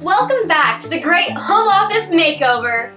Welcome back to the Great Home Office Makeover!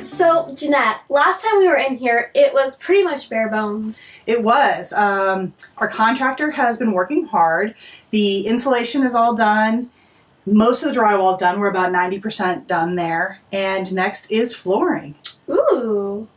So, Jeanette, last time we were in here, it was pretty much bare bones. It was. Our contractor has been working hard. The insulation is all done. Most of the drywall is done. We're about 90% done there. And next is flooring. Ooh.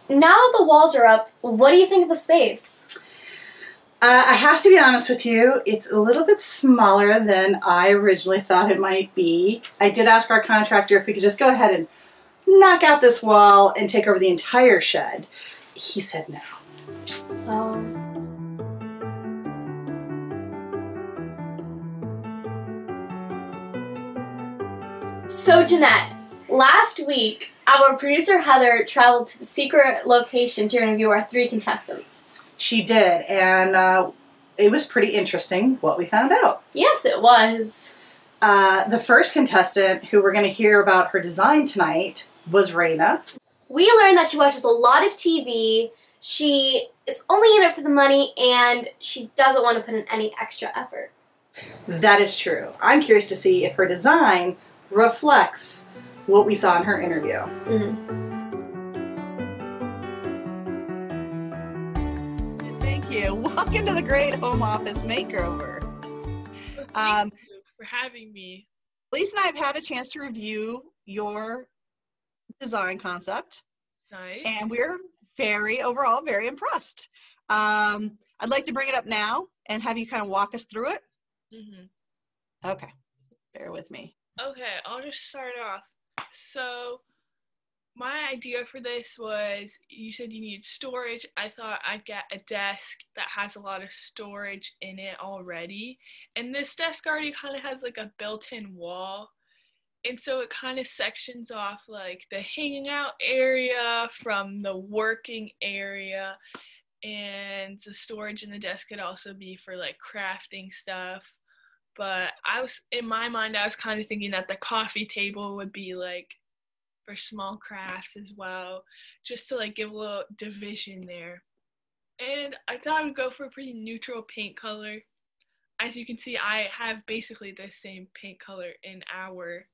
Now that the walls are up, what do you think of the space? I have to be honest with you, it's a little bit smaller than I originally thought it might be. I did ask our contractor if we could just go ahead and knock out this wall and take over the entire shed. He said no. So, Jeanette, last week, our producer Heather traveled to the secret location to interview our 3 contestants. She did, and it was pretty interesting what we found out. Yes, it was. The first contestant, who we're going to hear about her design tonight, was Rayna. We learned that she watches a lot of TV, she is only in it for the money, and she doesn't want to put in any extra effort. That is true. I'm curious to see if her design reflects what we saw in her interview. Thank you. Welcome to the Great Home Office Makeover. Thank you for having me. Lisa and I have had a chance to review your design concept. Nice. And we're overall very impressed. I'd like to bring it up now and have you kind of walk us through it. Okay, bear with me. Okay, I'll just start off. So my idea for this was, you said you needed storage. I thought I'd get a desk that has a lot of storage in it already. And this desk already kind of has like a built-in wall. And so it kind of sections off like the hanging out area from the working area. And the storage in the desk could also be for like crafting stuff. But in my mind, I was kind of thinking that the coffee table would be like for small crafts as well, just to like give a little division there. And I thought I would go for a pretty neutral paint color. As you can see, I have basically the same paint color in our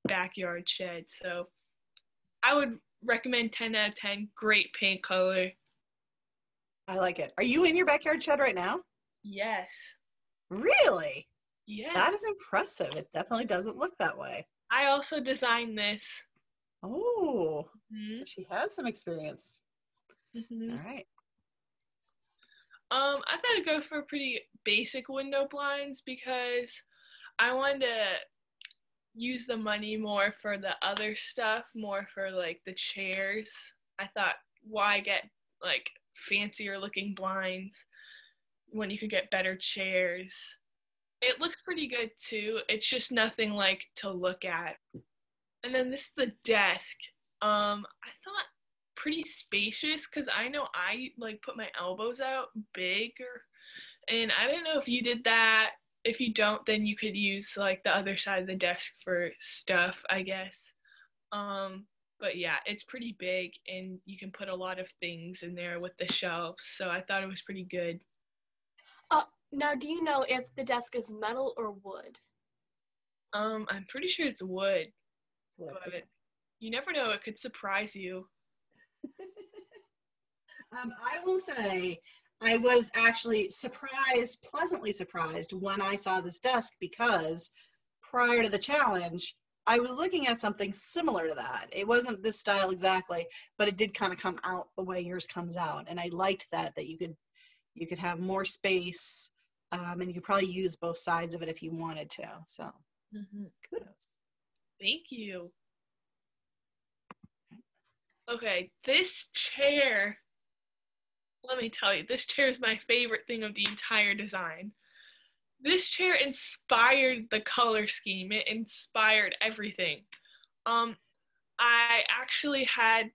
backyard shed, so I would recommend 10 out of 10. Great paint color. I like it. Are you in your backyard shed right now? Yes. Really? Yeah. That is impressive. It definitely doesn't look that way. I also designed this. Oh, so she has some experience. All right. I thought I'd go for pretty basic window blinds because I wanted to use the money more for the other stuff, more for like the chairs. I thought, why get like fancier looking blinds when you could get better chairs? It looks pretty good too. It's just nothing like to look at. And then this is the desk. I thought pretty spacious because I know I like put my elbows out bigger, and I didn't know if you did that. If you don't, then you could use like the other side of the desk for stuff, I guess. But yeah, it's pretty big and you can put a lot of things in there with the shelves. So I thought it was pretty good. Now, do you know if the desk is metal or wood? I'm pretty sure it's wood, but you never know. It could surprise you. I will say I was actually pleasantly surprised when I saw this desk, because prior to the challenge, I was looking at something similar to that. It wasn't this style exactly, but it did kind of come out the way yours comes out. And I liked that you could have more space, and you could probably use both sides of it if you wanted to. So kudos. Thank you. Okay, this chair, let me tell you, this chair is my favorite thing of the entire design. This chair inspired the color scheme. It inspired everything. I actually had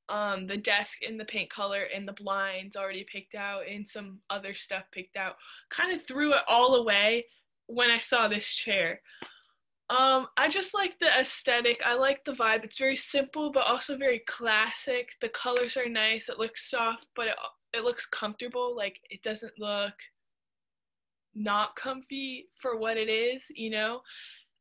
the desk in the paint color and the blinds already picked out and some other stuff picked out. Kind of threw it all away when I saw this chair. I just like the aesthetic. I like the vibe. It's very simple, but also very classic. The colors are nice. It looks soft, but it looks comfortable. Like, it doesn't look not comfy for what it is, you know?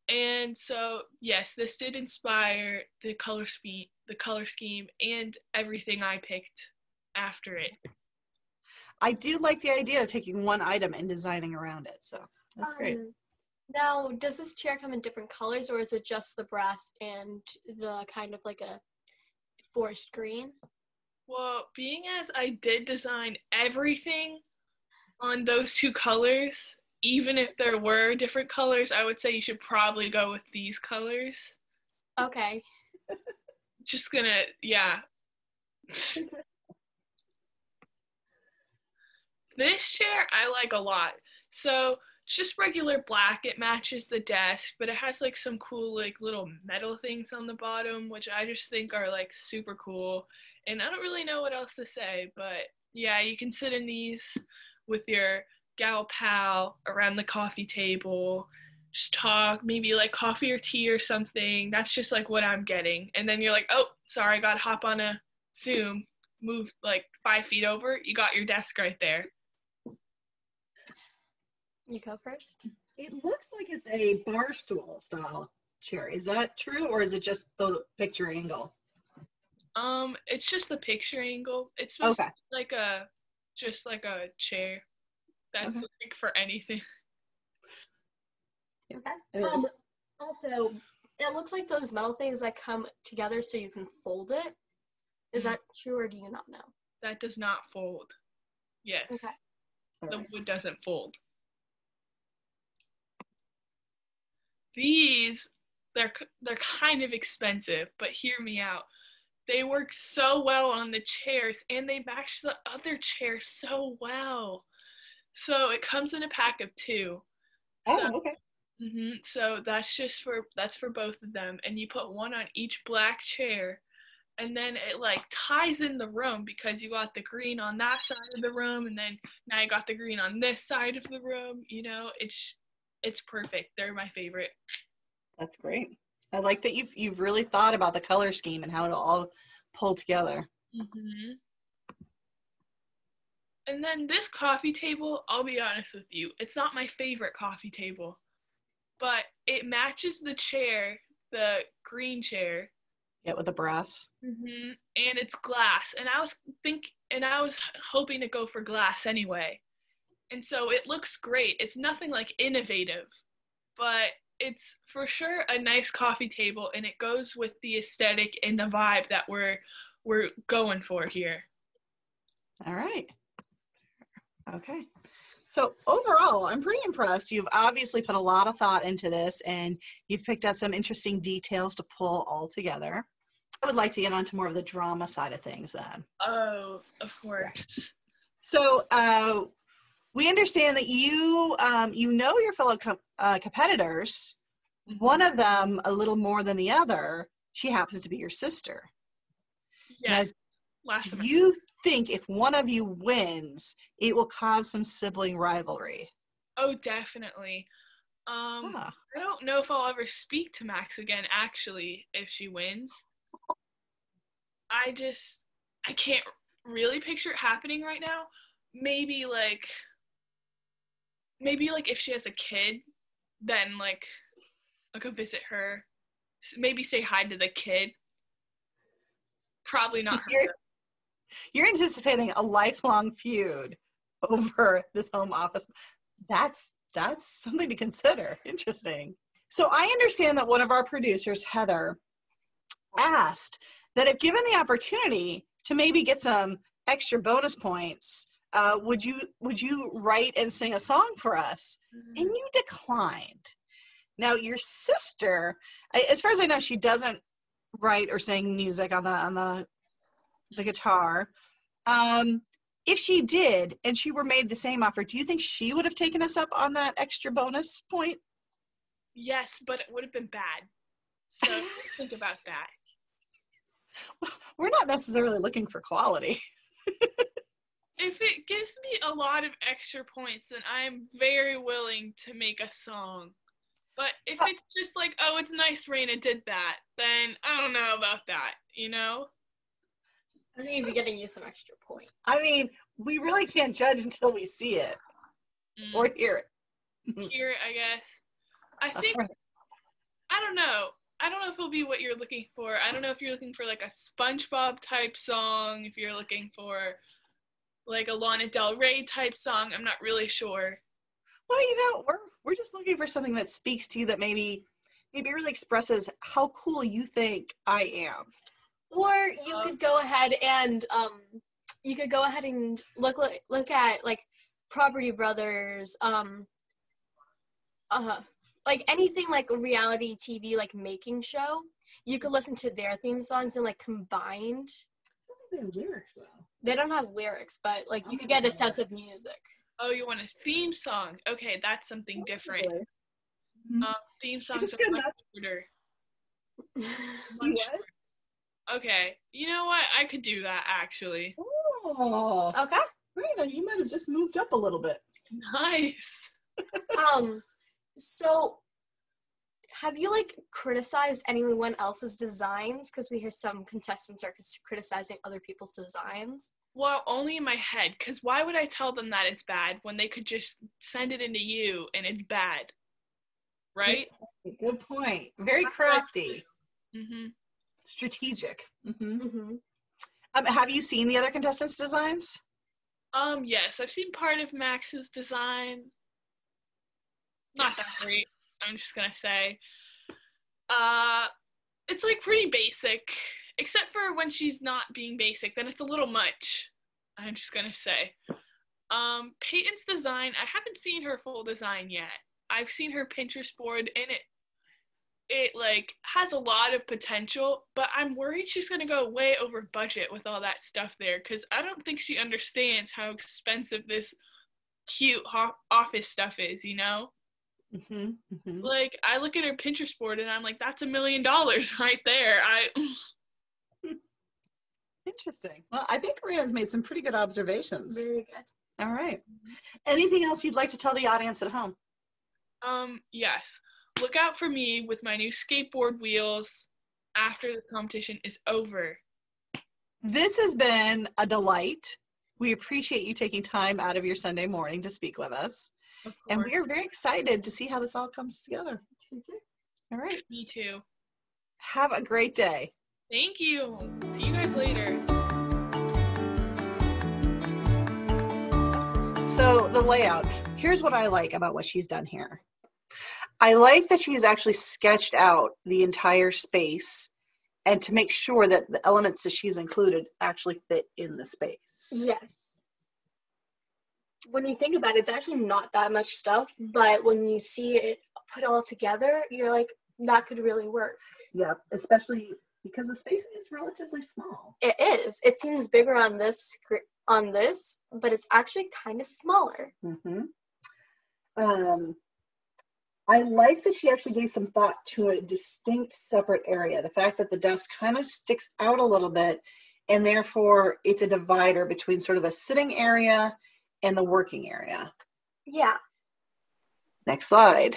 And so, yes, this did inspire the color scheme, and everything I picked after it. I do like the idea of taking one item and designing around it, so that's great. Now, does this chair come in different colors, or is it just the brass and the kind of like a forest green? Well, being as I did design everything on those two colors, even if there were different colors, I would say you should probably go with these colors. Okay. Just gonna, yeah. This chair I like a lot. So it's just regular black. It matches the desk, but it has like some cool like little metal things on the bottom, which I just think are like super cool. And I don't really know what else to say, but yeah, you can sit in these with your gal pal around the coffee table, just talk, maybe like coffee or tea or something. That's just like what I'm getting. And then you're like, oh, sorry, I gotta hop on a Zoom, move like 5 feet over. You got your desk right there. You go first. It looks like it's a bar stool style chair. Is that true, or is it just the picture angle? It's just the picture angle. It's supposed to be like just like a chair that's like for anything. Okay. Also, it looks like those metal things that come together so you can fold it. Is that true, or do you not know? That does not fold. Yes. Okay. The wood doesn't fold. These, they're kind of expensive, but hear me out. They work so well on the chairs, and they match the other chairs so well. So it comes in a pack of 2. Okay. So that's for both of them, and you put one on each black chair, and then it like ties in the room because you got the green on that side of the room, and then now you got the green on this side of the room. You know, it's perfect. They're my favorite. That's great. I like that you've really thought about the color scheme and how it'll all pull together. And then this coffee table, I'll be honest with you, it's not my favorite coffee table, but it matches the chair, the green chair. Yeah, with the brass. And it's glass, and I was hoping to go for glass anyway. And so it looks great. It's nothing like innovative, but it's for sure a nice coffee table, and it goes with the aesthetic and the vibe that we're going for here. All right. Okay. So overall, I'm pretty impressed. You've obviously put a lot of thought into this, and you've picked out some interesting details to pull all together. I would like to get onto more of the drama side of things then. Oh, of course. So we understand that you know your fellow competitors. One of them a little more than the other. She happens to be your sister. Yeah. Do you think if one of you wins, it will cause some sibling rivalry? Oh, definitely. I don't know if I'll ever speak to Max again, actually, if she wins. I can't really picture it happening right now. Maybe like if she has a kid, then like I'll go visit her. Maybe say hi to the kid. Probably not her. You're anticipating a lifelong feud over this home office. That's something to consider. Interesting. So I understand that one of our producers, Heather, asked that if given the opportunity to maybe get some extra bonus points, would you write and sing a song for us? And you declined. Now your sister, as far as I know, she doesn't write or sing music on the guitar. If she did and she were made the same offer, do you think she would have taken us up on that extra bonus point? Yes, but it would have been bad. So think about that. We're not necessarily looking for quality. If it gives me a lot of extra points, then I'm very willing to make a song. But if it's just like, oh, it's nice Rayna did that, then I don't know about that, you know? I think you'd be getting you some extra points. I mean, we really can't judge until we see it or hear it. hear it, I guess. I think, I don't know. I don't know if it'll be what you're looking for. I don't know if you're looking for like a SpongeBob type song, if you're looking for like a Lana Del Rey type song. I'm not really sure. Well, you know, we're just looking for something that speaks to you, that maybe really expresses how cool you think I am. Or you could go ahead and look at like Property Brothers, like anything like a reality TV like making show. You could listen to their theme songs and like combined. I don't think they have lyrics though. They don't have lyrics, but like you could get a sense of music. Oh, you want a theme song? Okay, that's something different. Theme songs are much shorter. Much shorter. Okay, you know what? I could do that actually. Oh, Okay. Rayna, you might have just moved up a little bit. Nice. So have you like criticized anyone else's designs? Because we hear some contestants are criticizing other people's designs. Well, only in my head, because why would I tell them that it's bad when they could just send it into you and it's bad? Right? Good point. Very crafty. Mm-hmm. Strategic. Mm-hmm. Have you seen the other contestants' designs? Yes, I've seen part of Max's design. Not that great, I'm just gonna say. It's like pretty basic, except for when she's not being basic, then it's a little much, I'm just gonna say. Peyton's design, I haven't seen her full design yet. I've seen her Pinterest board, and it like has a lot of potential, but I'm worried she's gonna go way over budget with all that stuff there, because I don't think she understands how expensive this cute office stuff is, you know? Like, I look at her Pinterest board and I'm like, that's $1 million right there. Interesting. Well, I think Rayna's made some pretty good observations. Very good. All right. Anything else you'd like to tell the audience at home? Yes. Look out for me with my new skateboard wheels after the competition is over. This has been a delight. We appreciate you taking time out of your Sunday morning to speak with us. And we are very excited to see how this all comes together. All right. Me too. Have a great day. Thank you. See you guys later. So the layout, here's what I like about what she's done here. I like that she's actually sketched out the entire space and to make sure that the elements that she's included actually fit in the space. Yes. When you think about it, it's actually not that much stuff, but when you see it put all together, you're like, that could really work. Yeah, especially because the space is relatively small. It is. It seems bigger on this, but it's actually kind of smaller. I like that she actually gave some thought to a distinct separate area. The fact that the desk kind of sticks out a little bit, and therefore it's a divider between sort of a sitting area and the working area. Yeah. Next slide.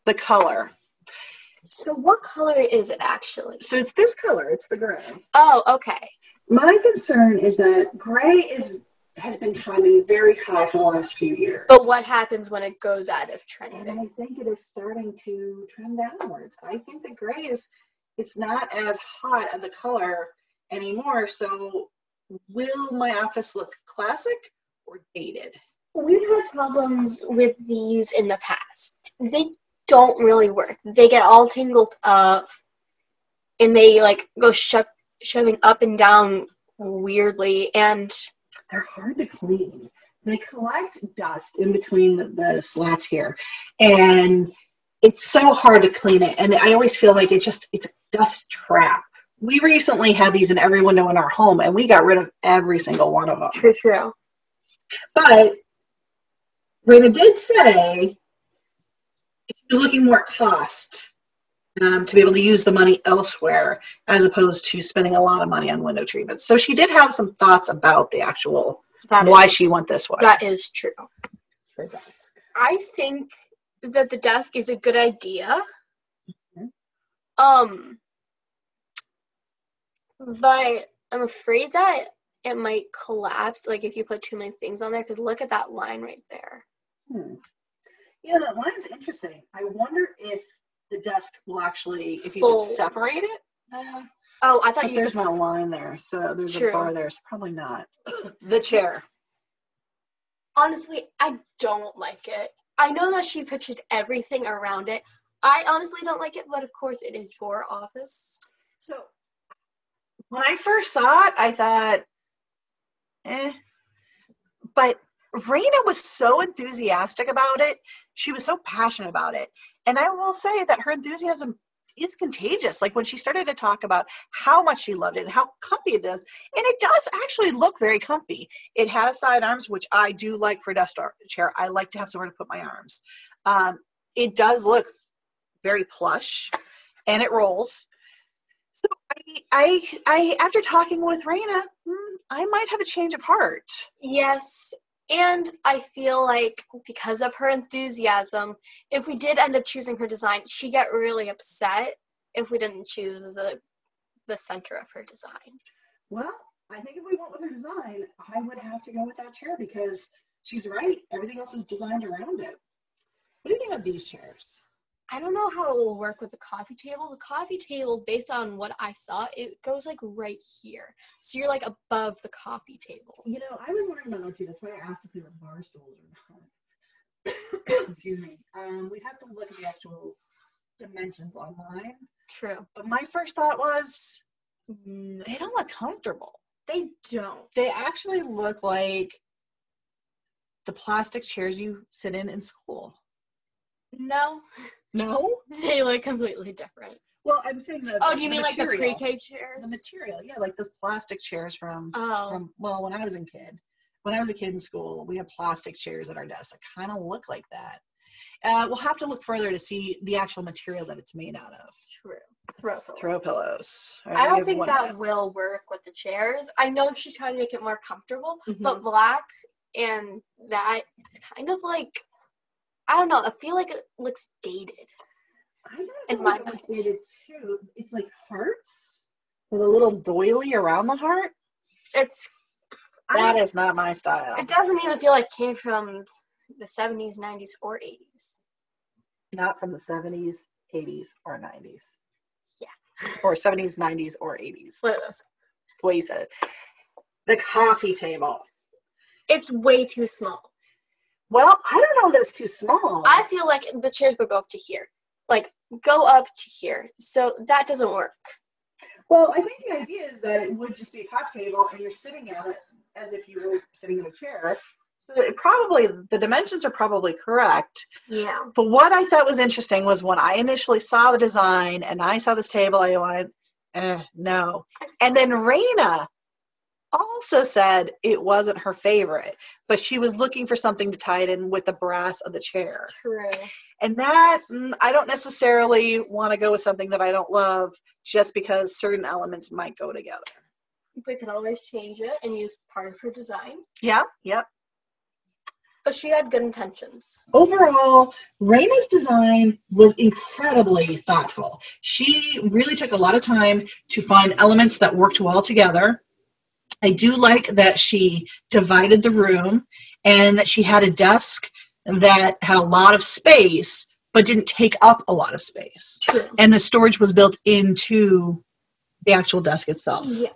The color. So what color is it actually? So it's this color. It's the gray. Oh, okay. My concern is that gray has been trending very high for the last few years. But what happens when it goes out of trending? And I think it is starting to trend downwards. I think the gray it's not as hot of the color anymore. So will my office look classic or dated? We've had problems with these in the past. They don't really work. They get all tangled up and they like go shoving up and down weirdly, and they're hard to clean. They collect dust in between the slats here, and it's so hard to clean it. And I always feel like it's a dust trap. We recently had these in every window in our home, and we got rid of every single one of them. True. But Rayna did say she was looking more at cost to be able to use the money elsewhere as opposed to spending a lot of money on window treatments. So she did have some thoughts about the actual why she went this way. That is true. The desk. I think that the desk is a good idea. But I'm afraid that it might collapse, like if you put too many things on there, because look at that line right there. Yeah, that line's interesting. I wonder if the desk will actually, if you Folds. could separate it. Oh, I thought But you there's could. no line there, so there's True. a bar there, so probably not. The chair. Honestly, I don't like it. I know that she pictured everything around it. I honestly don't like it, but of course it is your office. So when I first saw it, I thought, eh. But Rayna was so enthusiastic about it. She was so passionate about it. And I will say that her enthusiasm is contagious. Like when she started to talk about how much she loved it and how comfy it is, and it does actually look very comfy. It had side arms, which I do like for a desk chair. I like to have somewhere to put my arms. It does look very plush, and it rolls. So I after talking with Rayna, I might have a change of heart. Yes, and I feel like because of her enthusiasm, if we did end up choosing her design, she'd get really upset if we didn't choose the center of her design. Well, I think if we went with her design, I would have to go with that chair because she's right. Everything else is designed around it. What do you think about these chairs? I don't know how it will work with the coffee table. The coffee table, based on what I saw, it goes like right here. So you're like above the coffee table. You know, I was wondering about that too. That's why I asked if they were bar stools or not. Excuse me. We'd have to look at the actual dimensions online. True. But my first thought was, they don't look comfortable. They don't. They actually look like the plastic chairs you sit in school. No. No? They look completely different. Well, I'm saying the Oh, do you mean material. like the pre-K chairs? The material, yeah, like those plastic chairs from when I was a kid. When I was a kid in school, we had plastic chairs at our desk that kind of look like that. We'll have to look further to see the actual material that it's made out of. True. Throw pillows. Right, I don't think that will work with the chairs. I know she's trying to make it more comfortable, but black and that, it's kind of like, I don't know, I feel like it looks dated. I don't in my mind. Dated too. It's like hearts with a little doily around the heart. That is not my style. It doesn't even feel like it came from the 70s, 90s, or 80s. Not from the 70s, 80s, or 90s. Yeah. Or 70s, 90s, or 80s. Look at this. The way you said it. The coffee table. It's way too small. Well, I don't know that it's too small. I feel like the chairs would go up to here. Like, go up to here. So that doesn't work. Well, I think the idea is that it would just be a coffee table and you're sitting at it as if you were sitting in a chair. So the dimensions are probably correct. Yeah. But what I thought was interesting was when I initially saw the design and I saw this table, I went, no. And then Rayna also said it wasn't her favorite, but she was looking for something to tie it in with the brass of the chair. True. And that, I don't necessarily want to go with something that I don't love just because certain elements might go together. We could always change it and use part of her design. Yeah, yep. But she had good intentions. Overall, Rayna's design was incredibly thoughtful. She really took a lot of time to find elements that worked well together. I do like that she divided the room and that she had a desk that had a lot of space but didn't take up a lot of space. True. And the storage was built into the actual desk itself. Yes.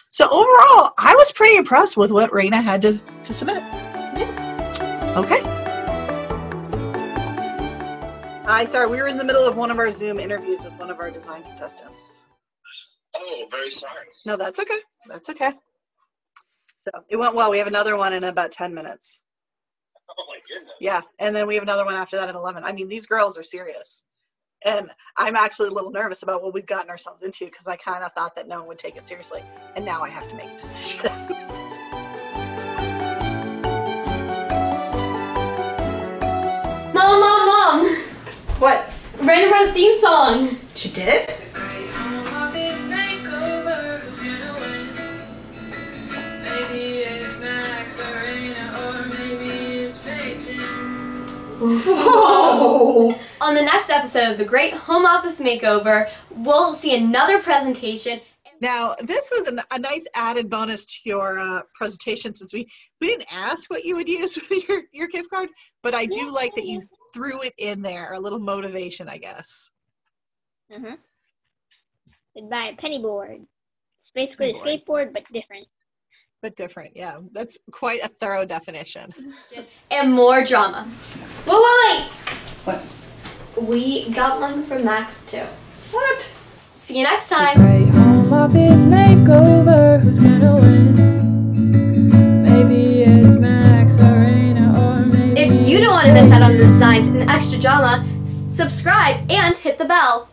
So overall, I was pretty impressed with what Rayna had to submit. Yeah. Okay. Hi, sorry, we were in the middle of one of our Zoom interviews with one of our design contestants. Oh, very sorry. No, that's okay. That's okay. So it went well. We have another one in about 10 minutes. Oh my goodness. Yeah, and then we have another one after that at 11. I mean, these girls are serious. And I'm actually a little nervous about what we've gotten ourselves into because I kind of thought that no one would take it seriously. And now I have to make a decision. Mom! What? Rayna wrote a theme song. She did? Makeover, who's gonna win? Maybe it's Max or Rayna, or maybe it's Peyton. Whoa! On the next episode of The Great Home Office Makeover, we'll see another presentation. Now, this was a nice added bonus to your presentation since we didn't ask what you would use with your gift card, but I do like that you threw it in there, a little motivation, I guess. We'd buy a penny board. It's basically a skateboard, but different. But different, yeah. That's quite a thorough definition. And more drama. Wait. What? We got one from Max too. What? See you next time. Right, home office makeover. Who's gonna win? Maybe it's Max or Rayna, or maybe If you don't want to miss out on the designs and extra drama, subscribe and hit the bell.